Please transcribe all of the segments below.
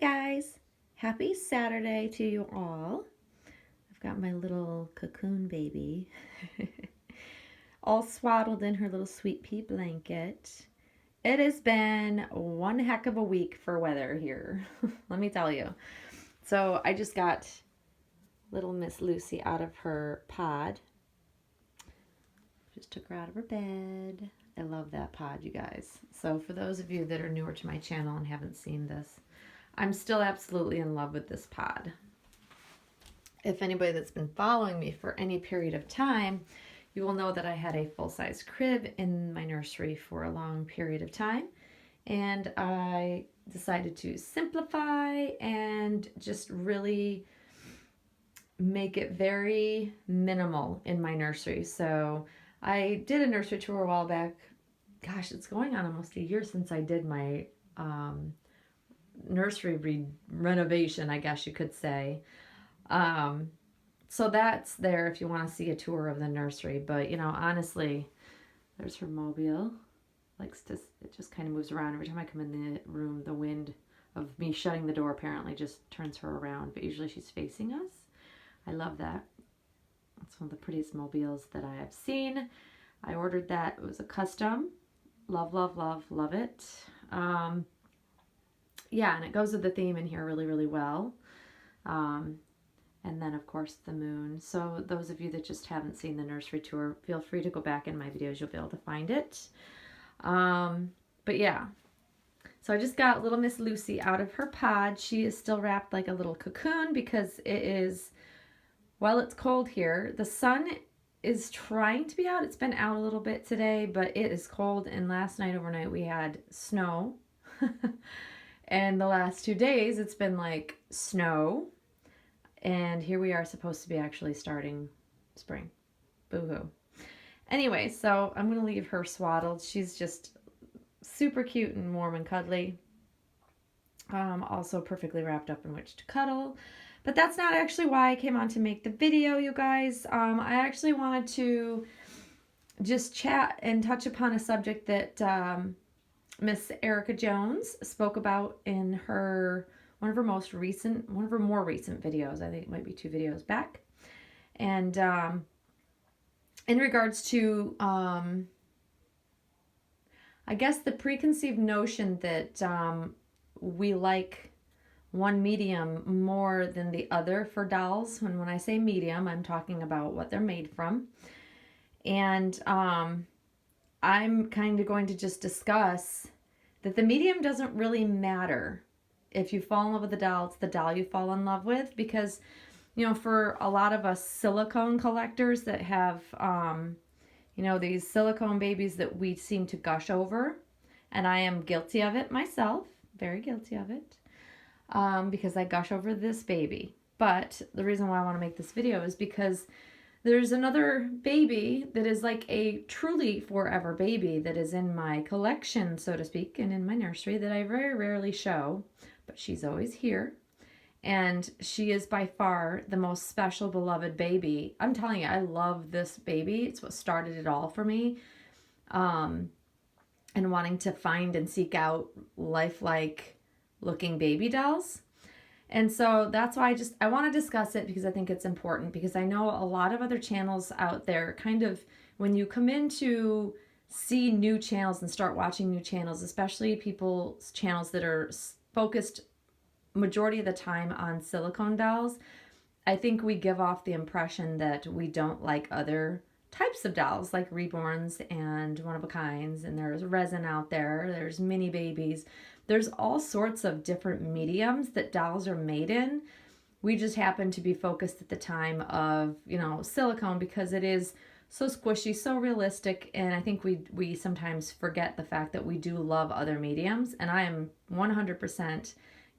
guys, happy Saturday to you all. I've got my little cocoon baby all swaddled in her little sweet pea blanket. It has been one heck of a week for weather here, let me tell you. So I just got little Miss Lucy out of her pod. Just took her out of her bed. I love that pod, you guys. So for those of you that are newer to my channel and haven't seen this, I'm still absolutely in love with this pod. If anybody that's been following me for any period of time, you will know that I had a full-size crib in my nursery for a long period of time. And I decided to simplify and just really make it very minimal in my nursery. So I did a nursery tour a while back. Gosh, it's going on almost a year since I did my nursery renovation, I guess you could say. So that's there if you want to see a tour of the nursery. But, you know, honestly, there's her mobile. It just kind of moves around. Every time I come in the room, the wind of me shutting the door apparently just turns her around. But usually she's facing us. I love that. It's one of the prettiest mobiles that I have seen. I ordered that. It was a custom. Love, love, love, love it. Yeah, and it goes with the theme in here really, really well. And then, of course, the moon. So those of you that just haven't seen the nursery tour, feel free to go back in my videos. You'll be able to find it. But yeah, so I just got little Miss Lucy out of her pod. She is still wrapped like a little cocoon because it is, well, it's cold here. The sun is trying to be out. It's been out a little bit today, but it is cold. And last night, overnight, we had snow. And the last 2 days, it's been like snow. And here we are supposed to be actually starting spring. Boo-hoo. Anyway, so I'm going to leave her swaddled. She's just super cute and warm and cuddly. Also perfectly wrapped up in which to cuddle. But that's not actually why I came on to make the video, you guys. I actually wanted to just chat and touch upon a subject that Miss Erica Jones spoke about in one of her more recent videos. I think it might be 2 videos back. And in regards to, I guess the preconceived notion that we like one medium more than the other for dolls. When I say medium, I'm talking about what they're made from. And I'm kind of going to just discuss that the medium doesn't really matter. If you fall in love with the doll, it's the doll you fall in love with. Because, you know, for a lot of us silicone collectors that have, you know, these silicone babies that we seem to gush over. And I am guilty of it myself. Very guilty of it. Because I gush over this baby. But the reason why I want to make this video is because there's another baby that is like a truly forever baby that is in my collection, so to speak, and in my nursery that I very rarely show. But she's always here. And she is by far the most special, beloved baby. I'm telling you, I love this baby. It's what started it all for me. And wanting to find and seek out lifelike looking baby dolls. And so that's why I want to discuss it, because I think it's important, because I know a lot of other channels out there kind of, when you come in to see new channels and start watching new channels, especially people's channels that are focused majority of the time on silicone dolls, I think we give off the impression that we don't like other types of dolls like reborns and one-of-a-kinds, and there's resin out there, there's mini babies, there's all sorts of different mediums that dolls are made in. We just happen to be focused at the time of, you know, silicone because it is so squishy, so realistic, and I think we sometimes forget the fact that we do love other mediums, and I am 100%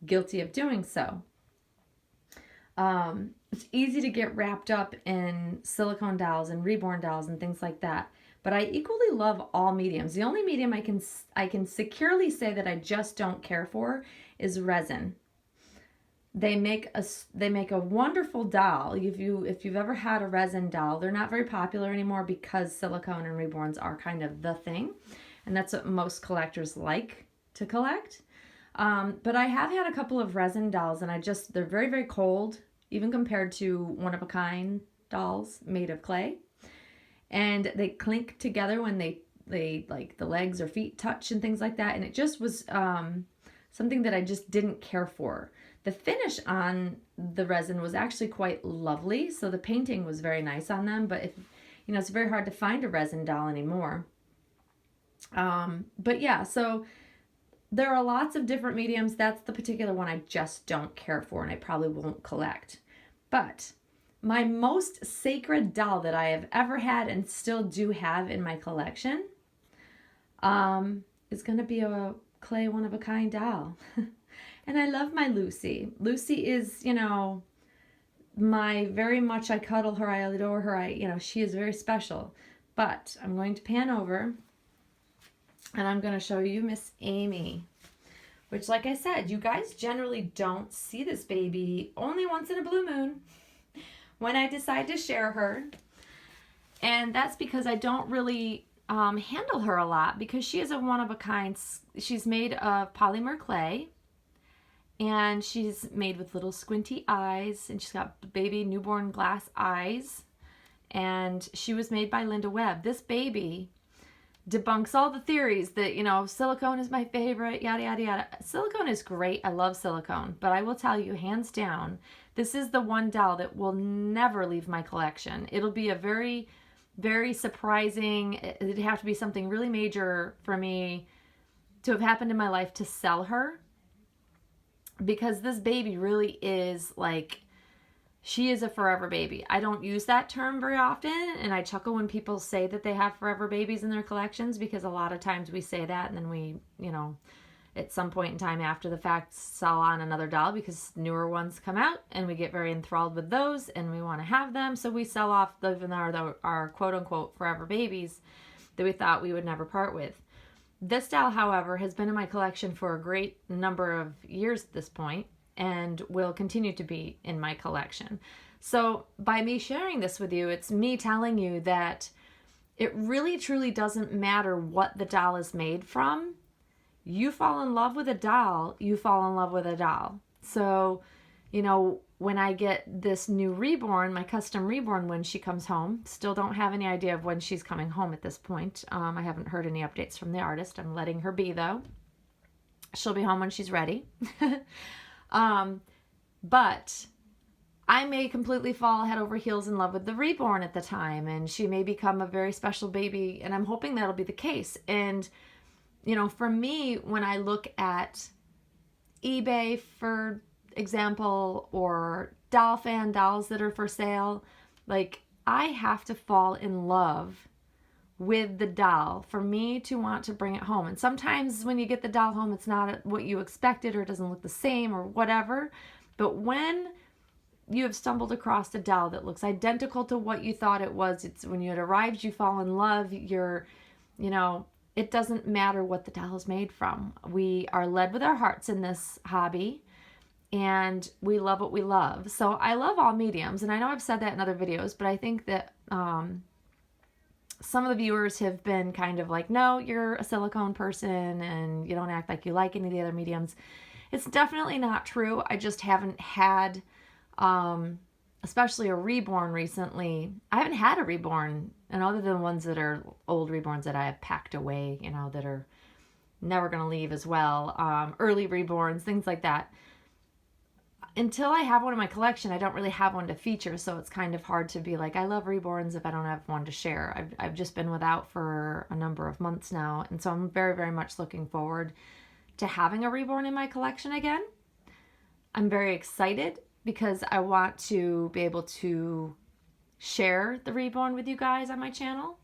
guilty of doing so. It's easy to get wrapped up in silicone dolls and reborn dolls and things like that. But I equally love all mediums. The only medium I can securely say that I just don't care for is resin. They make a wonderful doll. If you've ever had a resin doll, they're not very popular anymore because silicone and reborns are kind of the thing, and that's what most collectors like to collect. But I have had a couple of resin dolls, and they're very, very cold, even compared to one-of-a-kind dolls made of clay. And they clink together when they like the legs or feet touch and things like that. And it just was something that I just didn't care for. The finish on the resin was actually quite lovely, so the painting was very nice on them, but it's very hard to find a resin doll anymore. But yeah, so there are lots of different mediums. That's the particular one I just don't care for, and I probably won't collect. But my most sacred doll that I have ever had and still do have in my collection is going to be a clay one-of-a-kind doll. And I love my Lucy. Lucy is, my very much, I cuddle her, I adore her, she is very special. But I'm going to pan over and I'm going to show you Miss Amy, which, like I said, you guys generally don't see this baby only once in a blue moon when I decide to share her. And that's because I don't really handle her a lot, because she is a one-of-a-kind. She's made of polymer clay. And she's made with little squinty eyes, and she's got baby newborn glass eyes. And she was made by Linda Webb. This baby debunks all the theories that, silicone is my favorite, yada, yada, yada. Silicone is great. I love silicone. But I will tell you, hands down, this is the one doll that will never leave my collection. It'll be a very, very surprising, it'd have to be something really major for me to have happened in my life to sell her. Because this baby really is she is a forever baby. I don't use that term very often, and I chuckle when people say that they have forever babies in their collections, because a lot of times we say that and then we, at some point in time after the fact, sell on another doll because newer ones come out and we get very enthralled with those and we want to have them. So we sell off even our quote unquote forever babies that we thought we would never part with. This doll, however, has been in my collection for a great number of years at this point and will continue to be in my collection. So by me sharing this with you, it's me telling you that it really truly doesn't matter what the doll is made from. You fall in love with a doll, you fall in love with a doll. So, when I get this new reborn, my custom reborn, when she comes home, still don't have any idea of when she's coming home at this point. I haven't heard any updates from the artist. I'm letting her be, though. She'll be home when she's ready. But I may completely fall head over heels in love with the reborn at the time, and she may become a very special baby, and I'm hoping that'll be the case. And, for me, when I look at eBay, for example, or doll fan dolls that are for sale, I have to fall in love with the doll for me to want to bring it home. And sometimes when you get the doll home, it's not what you expected, or it doesn't look the same, or whatever. But when you have stumbled across a doll that looks identical to what you thought it was, it's when you had arrived, you fall in love, it doesn't matter what the doll is made from. We are led with our hearts in this hobby, and we love what we love. So I love all mediums, and I know I've said that in other videos, but I think that some of the viewers have been kind of like, no, you're a silicone person and you don't act like you like any of the other mediums. It's definitely not true. I just haven't had, especially a reborn recently. I haven't had a reborn, and other than ones that are old reborns that I have packed away, that are never going to leave as well. Early reborns, things like that. Until I have one in my collection, I don't really have one to feature, so it's kind of hard to be like, I love reborns if I don't have one to share. I've just been without for a number of months now, and so I'm very, very much looking forward to having a reborn in my collection again. I'm very excited because I want to be able to share the reborn with you guys on my channel.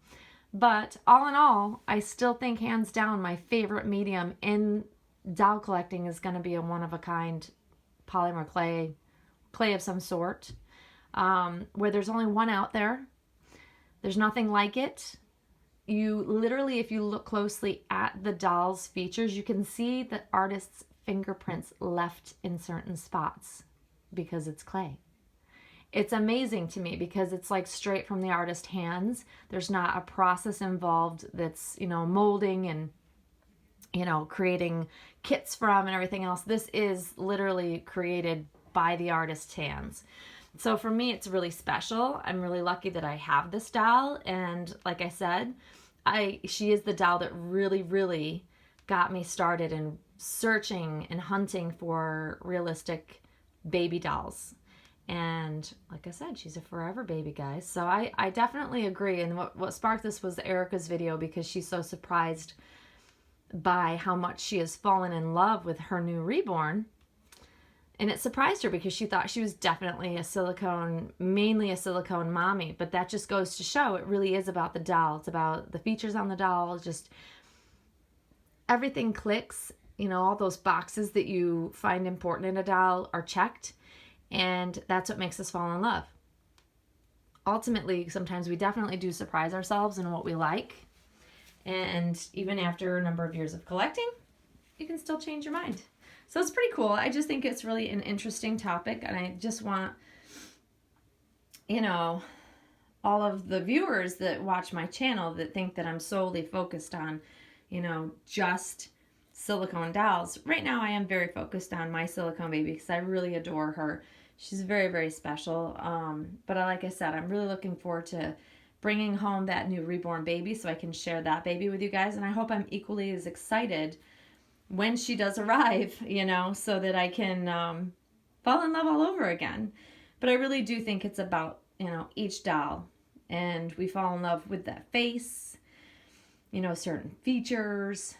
But all in all, I still think hands down my favorite medium in doll collecting is going to be a one-of-a-kind polymer clay of some sort, where there's only one out there. There's nothing like it. You literally, if you look closely at the doll's features, you can see the artist's fingerprints left in certain spots because it's clay. It's amazing to me because it's like straight from the artist's hands. There's not a process involved that's, molding and you know, creating kits from and everything else. This is literally created by the artist's hands. So for me, it's really special. I'm really lucky that I have this doll. And like I said, she is the doll that really got me started in searching and hunting for realistic baby dolls. And like I said, she's a forever baby, guys. So I definitely agree. And what sparked this was Erica's video, because she's so surprised by how much she has fallen in love with her new reborn. And it surprised her because she thought she was definitely mainly a silicone mommy. But that just goes to show it really is about the doll. It's about the features on the doll. Just everything clicks. You know, all those boxes that you find important in a doll are checked. And that's what makes us fall in love. Ultimately, sometimes we definitely do surprise ourselves in what we like. And even after a number of years of collecting, you can still change your mind. So it's pretty cool. I just think it's really an interesting topic, and I just want, you know, all of the viewers that watch my channel that think that I'm solely focused on, you know, just silicone dolls. Right now I am very focused on my silicone baby because I really adore her. She's very special. But like I said, I'm really looking forward to bringing home that new reborn baby so I can share that baby with you guys. And I hope I'm equally as excited when she does arrive, you know, so that I can fall in love all over again. But I really do think it's about, you know, each doll. And we fall in love with that face, you know, certain features,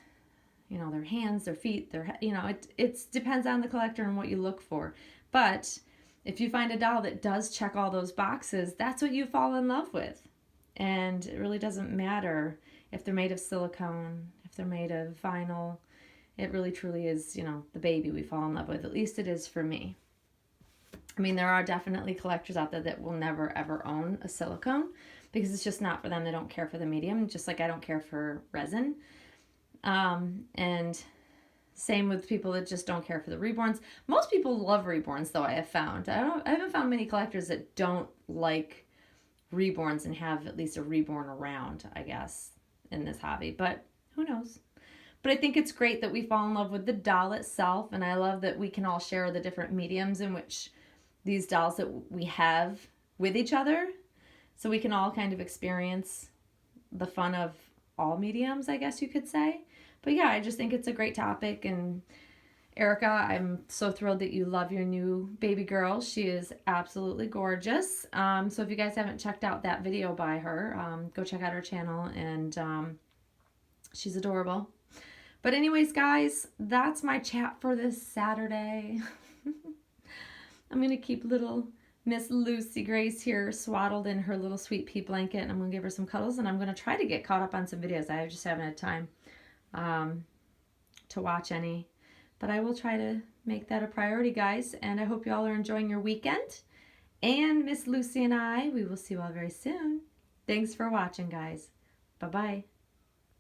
you know, their hands, their feet, you know, it depends on the collector and what you look for. But if you find a doll that does check all those boxes, that's what you fall in love with. And it really doesn't matter if they're made of silicone, if they're made of vinyl. It really truly is, you know, the baby we fall in love with. At least it is for me. I mean, there are definitely collectors out there that will never ever own a silicone because it's just not for them. They don't care for the medium, just like I don't care for resin. And same with people that just don't care for the reborns. Most people love reborns, though, I have found. I haven't found many collectors that don't like reborns and have at least a reborn around, I guess, in this hobby. But who knows? But I think it's great that we fall in love with the doll itself, and I love that we can all share the different mediums in which these dolls that we have with each other, so we can all kind of experience the fun of all mediums, I guess you could say. But yeah, I just think it's a great topic, and Erica, I'm so thrilled that you love your new baby girl. She is absolutely gorgeous. So if you guys haven't checked out that video by her, go check out her channel, and she's adorable. But anyways, guys, that's my chat for this Saturday. I'm going to keep little Miss Lucy Grace here swaddled in her little sweet pea blanket, and I'm going to give her some cuddles, and I'm going to try to get caught up on some videos. I just haven't had time to watch any. But I will try to make that a priority, guys, and I hope you all are enjoying your weekend. And Miss Lucy and we will see you all very soon. Thanks for watching, guys. Bye-bye.